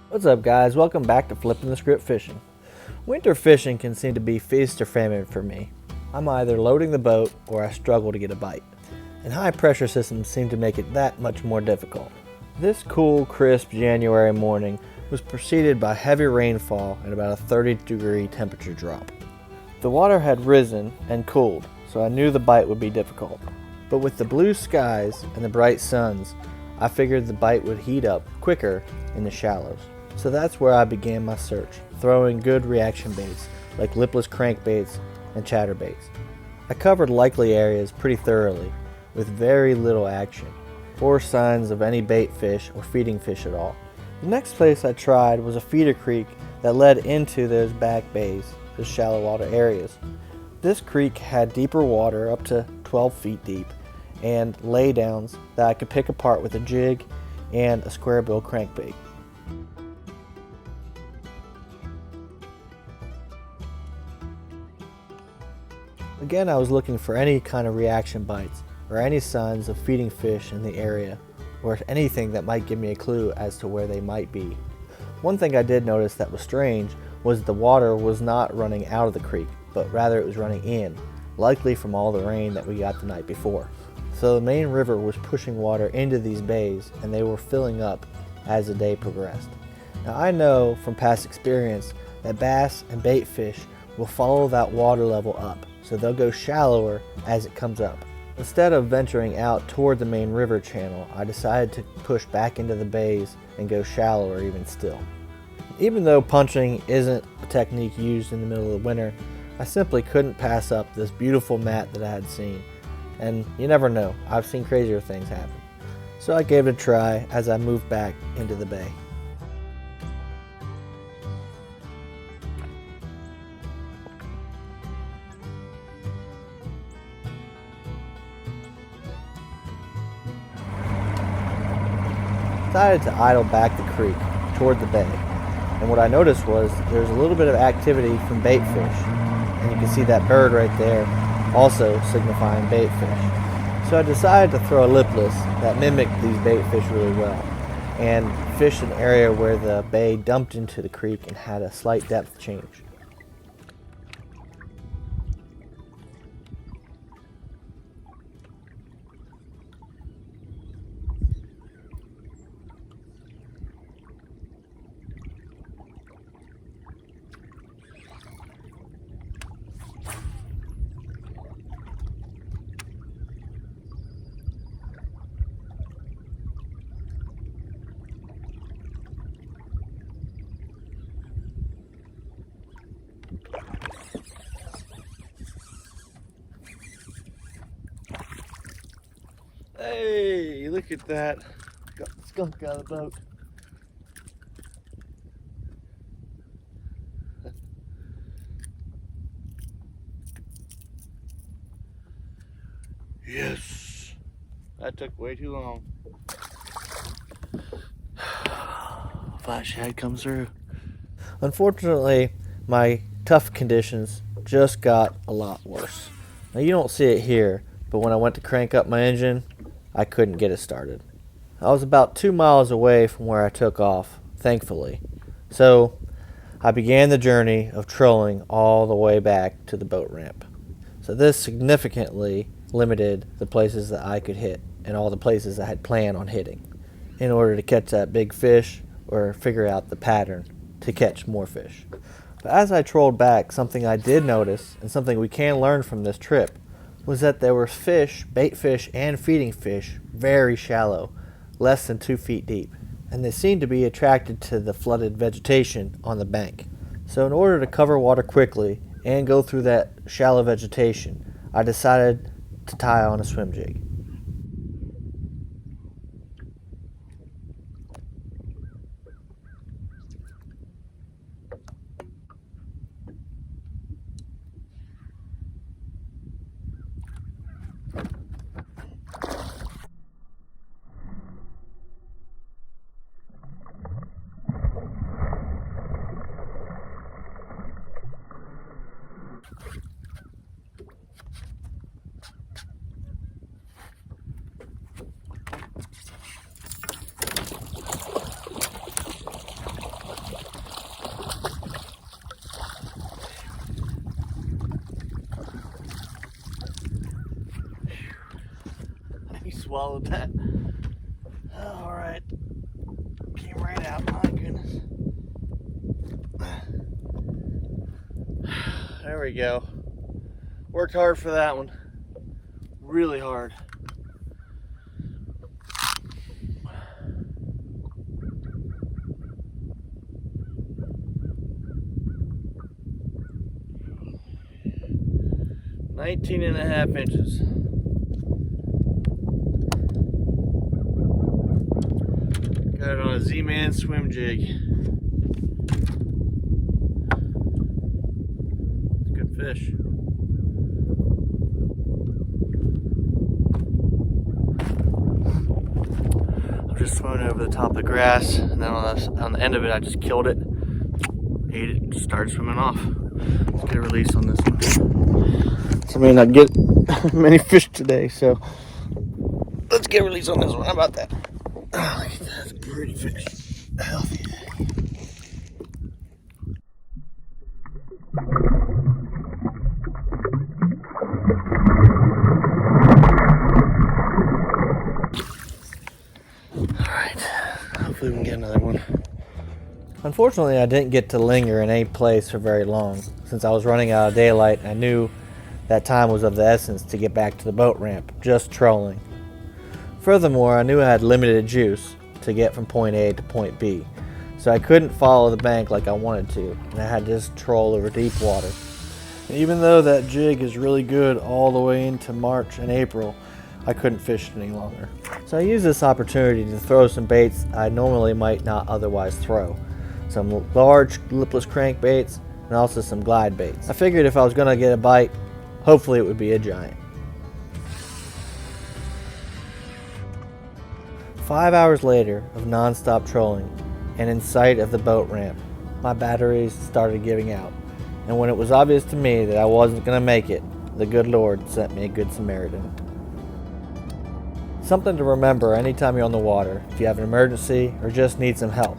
What's up, guys? Welcome back to Flipping the Script Fishing. Winter fishing can seem to be feast or famine for me. I'm either loading the boat or I struggle to get a bite, and high pressure systems seem to make it that much more difficult. This cool, crisp January morning was preceded by heavy rainfall and about a 30-degree temperature drop. The water had risen and cooled, so I knew the bite would be difficult. But with the blue skies and the bright suns, I figured the bite would heat up quicker in the shallows. So that's where I began my search, throwing good reaction baits like lipless crankbaits and chatterbaits. I covered likely areas pretty thoroughly with very little action, or signs of any bait fish or feeding fish at all. The next place I tried was a feeder creek that led into those back bays, those shallow water areas. This creek had deeper water up to 12 feet deep and laydowns that I could pick apart with a jig and a square bill crankbait. Again, I was looking for any kind of reaction bites or any signs of feeding fish in the area or anything that might give me a clue as to where they might be. One thing I did notice that was strange was the water was not running out of the creek, but rather it was running in, likely from all the rain that we got the night before. So the main river was pushing water into these bays and they were filling up as the day progressed. Now I know from past experience that bass and bait fish will follow that water level up, so they'll go shallower as it comes up. Instead of venturing out toward the main river channel, I decided to push back into the bays and go shallower even still. Even though punching isn't a technique used in the middle of the winter, I simply couldn't pass up this beautiful mat that I had seen. And you never know, I've seen crazier things happen. So I gave it a try as I moved back into the bay. Decided to idle back the creek toward the bay, and what I noticed was there's a little bit of activity from bait fish, and you can see that bird right there also signifying bait fish. So I decided to throw a lipless that mimicked these bait fish really well and fished an area where the bay dumped into the creek and had a slight depth change. Hey, look at that. Got the skunk out of the boat. Yes. That took way too long. Flash head comes through. Unfortunately, my tough conditions just got a lot worse. Now you don't see it here, but when I went to crank up my engine, I couldn't get it started. I was about 2 miles away from where I took off, thankfully. So I began the journey of trolling all the way back to the boat ramp. So this significantly limited the places that I could hit and all the places I had planned on hitting in order to catch that big fish or figure out the pattern to catch more fish. But as I trolled back, something I did notice and something we can learn from this trip was that there were fish, bait fish and feeding fish, very shallow, less than 2 feet deep, and they seemed to be attracted to the flooded vegetation on the bank. So in order to cover water quickly and go through that shallow vegetation, I decided to tie on a swim jig. swallowed that. All right, came right out. My goodness. There we go. Worked hard for that one. Really hard. Nineteen and a half inches. Got it on a Z-Man swim jig. It's a good fish. I'm just swimming over the top of the grass, and then on the end of it, I just killed it, ate it, and started swimming off. Let's get a release on this one. So I may not get many fish today, so let's get a release on this one. How about that? Oh, look at that. That's a pretty fish. Healthy. Alright. Hopefully we can get another one. Unfortunately, I didn't get to linger in any place for very long. Since I was running out of daylight, I knew that time was of the essence to get back to the boat ramp, just trolling. Furthermore, I knew I had limited juice to get from point A to point B, so I couldn't follow the bank like I wanted to, and I had to just troll over deep water. And even though that jig is really good all the way into March and April, I couldn't fish it any longer. So I used this opportunity to throw some baits I normally might not otherwise throw. Some large lipless crankbaits and also some glide baits. I figured if I was going to get a bite, hopefully it would be a giant. 5 hours later of non-stop trolling and in sight of the boat ramp, my batteries started giving out. And when it was obvious to me that I wasn't going to make it, the good Lord sent me a good Samaritan. Something to remember anytime you're on the water, if you have an emergency or just need some help.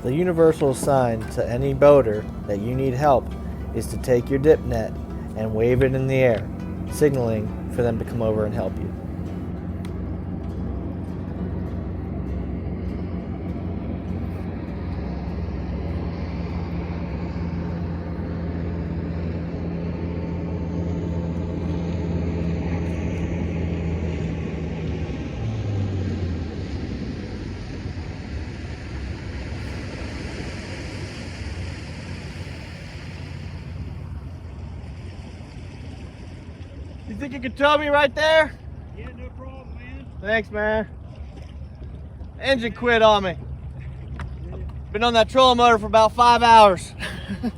The universal sign to any boater that you need help is to take your dip net and wave it in the air, signaling for them to come over and help you. You think you could tow me right there? Yeah, no problem, man. Thanks, man. Engine quit on me. Been on that trolling motor for about 5 hours. Man,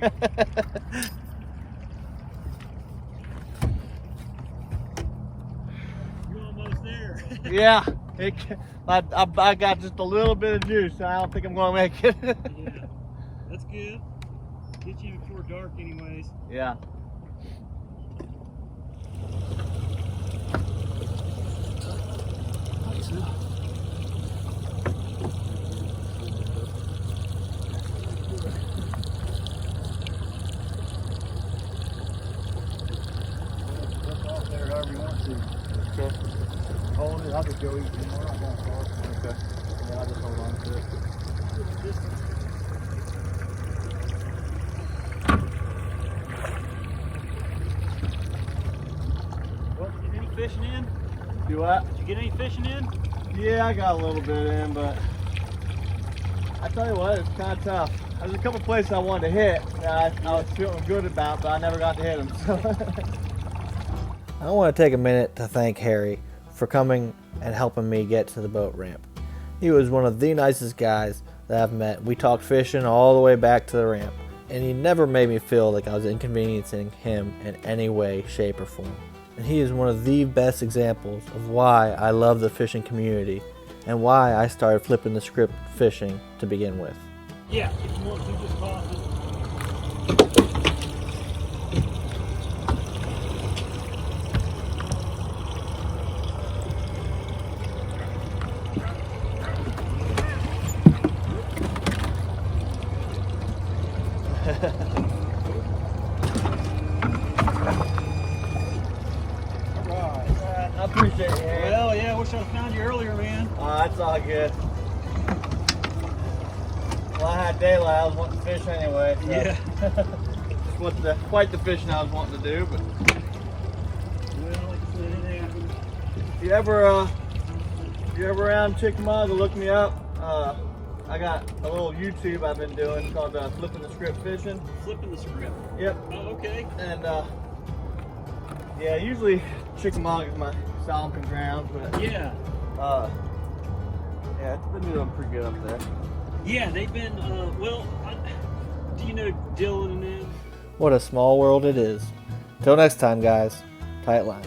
I'm sorry. You're almost there. Yeah, I got just a little bit of juice. So I don't think I'm going to make it. Yeah, that's good. Get you before dark anyways. Yeah. Okay. Hold it, I'll just go eat some more. I won't fall. Okay. Yeah, I'll just hold on to it. What, did you get any fishing in? Do what? Did you get any fishing in? Yeah, I got a little bit in, but I tell you what, it's kind of tough. There's a couple places I wanted to hit that I was feeling good about, but I never got to hit them. So. I want to take a minute to thank Harry for coming and helping me get to the boat ramp. He was one of the nicest guys that I've met. We talked fishing all the way back to the ramp, and he never made me feel like I was inconveniencing him in any way, shape, or form. And he is one of the best examples of why I love the fishing community and why I started flipping the script fishing to begin with. Yeah, if you want to, just toss it. I appreciate it, Harry. good. Well, I had daylight. I was wanting to fish anyway. So. Yeah. Just wasn't quite the fishing I was wanting to do, but. Well, like I said, it happened. If you're ever around Chickamauga, look me up. I got a little YouTube I've been doing called Flipping the Script Fishing. Flipping the script. Yep. Oh, okay. And yeah, usually Chickamauga is my stomping ground, but Yeah. yeah, it's been doing pretty good up there. Yeah, they've been, do you know Dylan and them? What a small world it is. Till next time, guys. Tight lines.